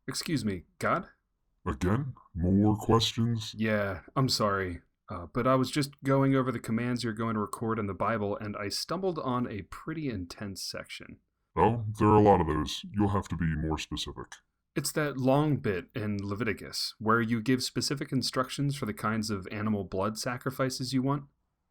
Excuse me, God? Again? More questions? Yeah, I'm sorry. But I was just going over the commands you're going to record in the Bible, and I stumbled on a pretty intense section. Oh, there are a lot of those. You'll have to be more specific. It's that long bit in Leviticus where you give specific instructions for the kinds of animal blood sacrifices you want.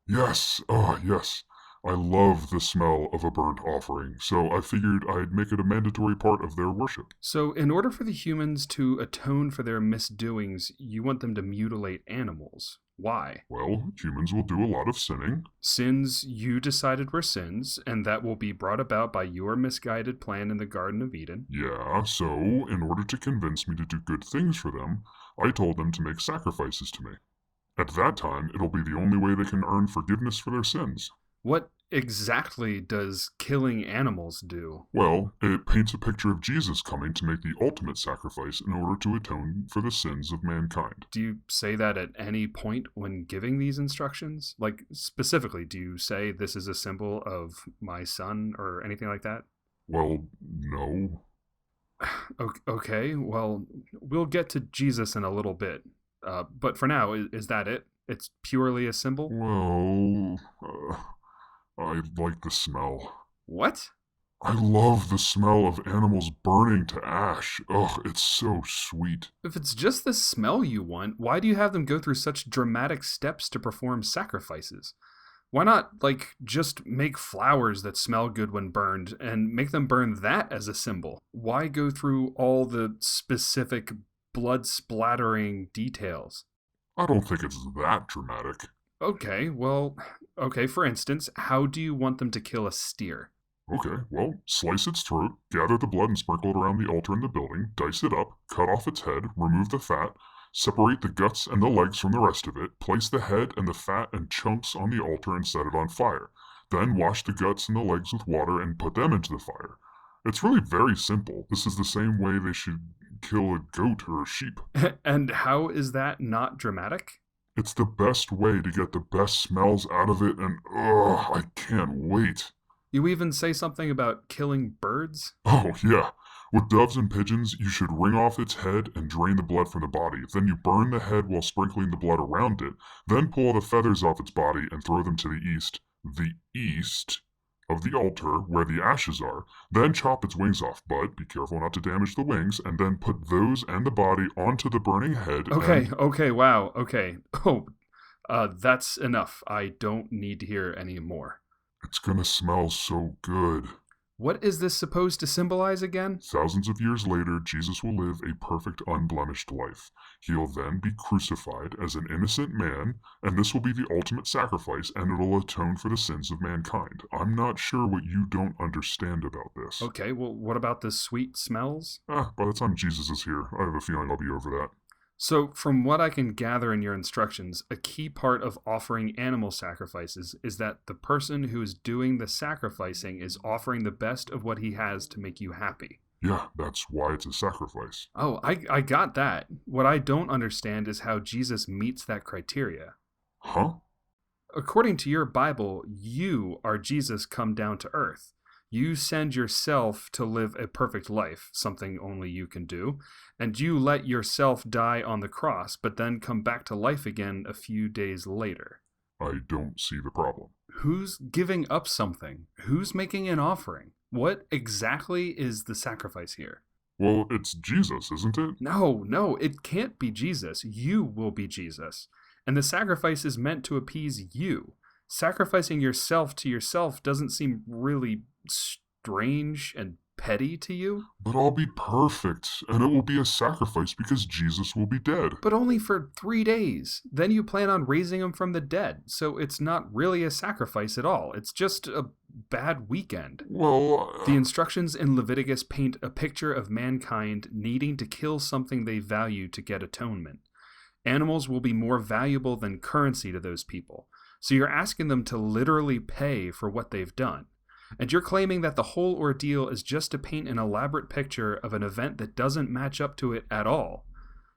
Yes, yes. I love the smell of a burnt offering, so I figured I'd make it a mandatory part of their worship. So, in order for the humans to atone for their misdoings, you want them to mutilate animals. Why? Well, humans will do a lot of sinning. Sins you decided were sins, and that will be brought about by your misguided plan in the Garden of Eden. Yeah, so in order to convince me to do good things for them, I told them to make sacrifices to me. At that time, it'll be the only way they can earn forgiveness for their sins. What exactly does killing animals do? Well, it paints a picture of Jesus coming to make the ultimate sacrifice in order to atone for the sins of mankind. Do you say that at any point when giving these instructions? Like, specifically, do you say this is a symbol of my son or anything like that? Well, no. Okay, well, we'll get to Jesus in a little bit. But for now, is that it? It's purely a symbol? Well, I like the smell. What? I love the smell of animals burning to ash. Ugh, it's so sweet. If it's just the smell you want, why do you have them go through such dramatic steps to perform sacrifices? Why not, like, just make flowers that smell good when burned and make them burn that as a symbol? Why go through all the specific blood splattering details? I don't think it's that dramatic. Okay, for instance, how do you want them to kill a steer? Okay, well, slice its throat, gather the blood and sprinkle it around the altar in the building, dice it up, cut off its head, remove the fat, separate the guts and the legs from the rest of it, place the head and the fat and chunks on the altar and set it on fire. Then wash the guts and the legs with water and put them into the fire. It's really very simple. This is the same way they should kill a goat or a sheep. And how is that not dramatic? It's the best way to get the best smells out of it, and ugh, I can't wait. You even say something about killing birds? Oh, yeah. With doves and pigeons, you should wring off its head and drain the blood from the body. Then you burn the head while sprinkling the blood around it. Then pull the feathers off its body and throw them to the east. The east of the altar where the ashes are. Then chop its wings off, but be careful not to damage the wings, and then put those and the body onto the burning head. Okay, wow, okay. That's enough. I don't need to hear any more. It's gonna smell so good. What is this supposed to symbolize again? Thousands of years later, Jesus will live a perfect, unblemished life. He'll then be crucified as an innocent man, and this will be the ultimate sacrifice, and it'll atone for the sins of mankind. I'm not sure what you don't understand about this. Okay, well, what about the sweet smells? By the time Jesus is here, I have a feeling I'll be over that. So, from what I can gather in your instructions, a key part of offering animal sacrifices is that the person who is doing the sacrificing is offering the best of what he has to make you happy. Yeah, that's why it's a sacrifice. Oh, I got that. What I don't understand is how Jesus meets that criteria. Huh? According to your Bible, you are Jesus come down to earth. You send yourself to live a perfect life, something only you can do, and you let yourself die on the cross, but then come back to life again a few days later. I don't see the problem. Who's giving up something? Who's making an offering? What exactly is the sacrifice here? Well, it's Jesus, isn't it? No, it can't be Jesus. You will be Jesus. And the sacrifice is meant to appease you. Sacrificing yourself to yourself doesn't seem really strange and petty to you? But I'll be perfect, and it will be a sacrifice because Jesus will be dead. But only for 3 days. Then you plan on raising him from the dead, so it's not really a sacrifice at all. It's just a bad weekend. Well, The instructions in Leviticus paint a picture of mankind needing to kill something they value to get atonement. Animals will be more valuable than currency to those people, so you're asking them to literally pay for what they've done. And you're claiming that the whole ordeal is just to paint an elaborate picture of an event that doesn't match up to it at all.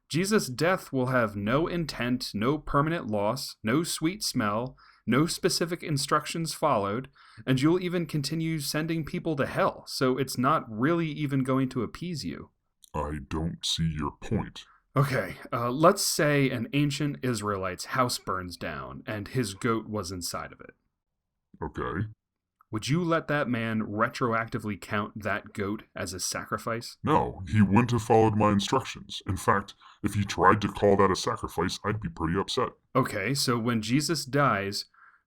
Jesus' death will have no intent, no permanent loss, no sweet smell, no specific instructions followed, and you'll even continue sending people to hell, so it's not really even going to appease you. I don't see your point. Okay, let's say an ancient Israelite's house burns down and his goat was inside of it. Okay. Would you let that man retroactively count that goat as a sacrifice? No, he wouldn't have followed my instructions. In fact, if he tried to call that a sacrifice, I'd be pretty upset. Okay, so when Jesus dies,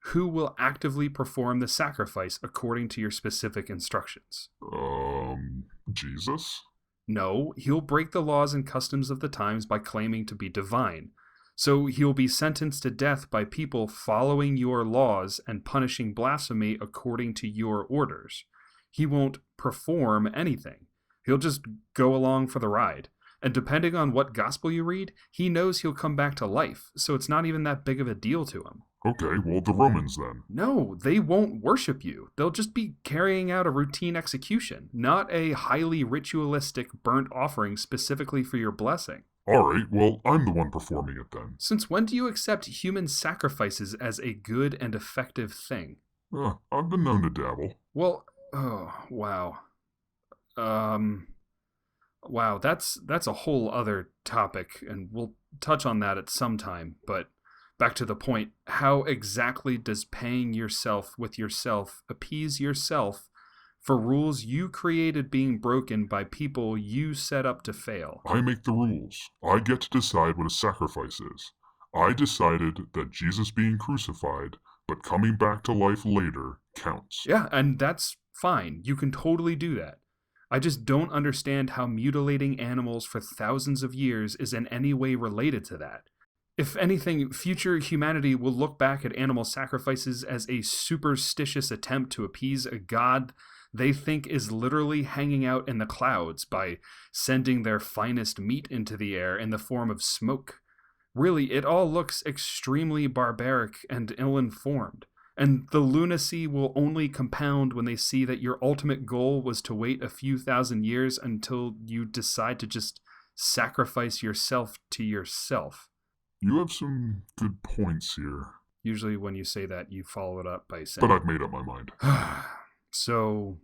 who will actively perform the sacrifice according to your specific instructions? Jesus? No, he'll break the laws and customs of the times by claiming to be divine. So he'll be sentenced to death by people following your laws and punishing blasphemy according to your orders. He won't perform anything. He'll just go along for the ride. And depending on what gospel you read, he knows he'll come back to life, so it's not even that big of a deal to him. Okay, well, the Romans then. No, they won't worship you. They'll just be carrying out a routine execution, not a highly ritualistic burnt offering specifically for your blessing. Alright, well, I'm the one performing it then. Since when do you accept human sacrifices as a good and effective thing? I've been known to dabble. Well, oh, wow. Wow, that's a whole other topic, and we'll touch on that at some time, but back to the point, how exactly does paying yourself with yourself appease yourself for rules you created being broken by people you set up to fail? I make the rules. I get to decide what a sacrifice is. I decided that Jesus being crucified, but coming back to life later, counts. Yeah, and that's fine. You can totally do that. I just don't understand how mutilating animals for thousands of years is in any way related to that. If anything, future humanity will look back at animal sacrifices as a superstitious attempt to appease a god they think is literally hanging out in the clouds by sending their finest meat into the air in the form of smoke. Really, it all looks extremely barbaric and ill-informed. And the lunacy will only compound when they see that your ultimate goal was to wait a few thousand years until you decide to just sacrifice yourself to yourself. You have some good points here. Usually when you say that, you follow it up by saying... But I've made up my mind. So,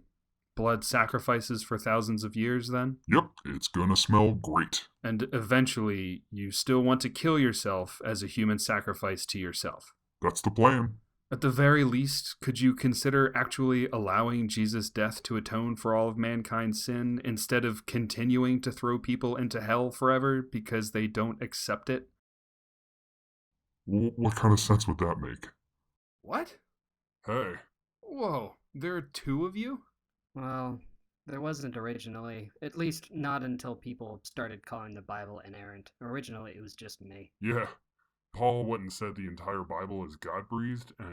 blood sacrifices for thousands of years then? Yep, it's gonna smell great. And eventually, you still want to kill yourself as a human sacrifice to yourself. That's the plan. At the very least, could you consider actually allowing Jesus' death to atone for all of mankind's sin instead of continuing to throw people into hell forever because they don't accept it? What kind of sense would that make? What? Hey. Whoa, there are two of you? Well, there wasn't originally. At least not until people started calling the Bible inerrant. Originally, it was just me. Yeah. Paul went and said the entire Bible is God-breathed, and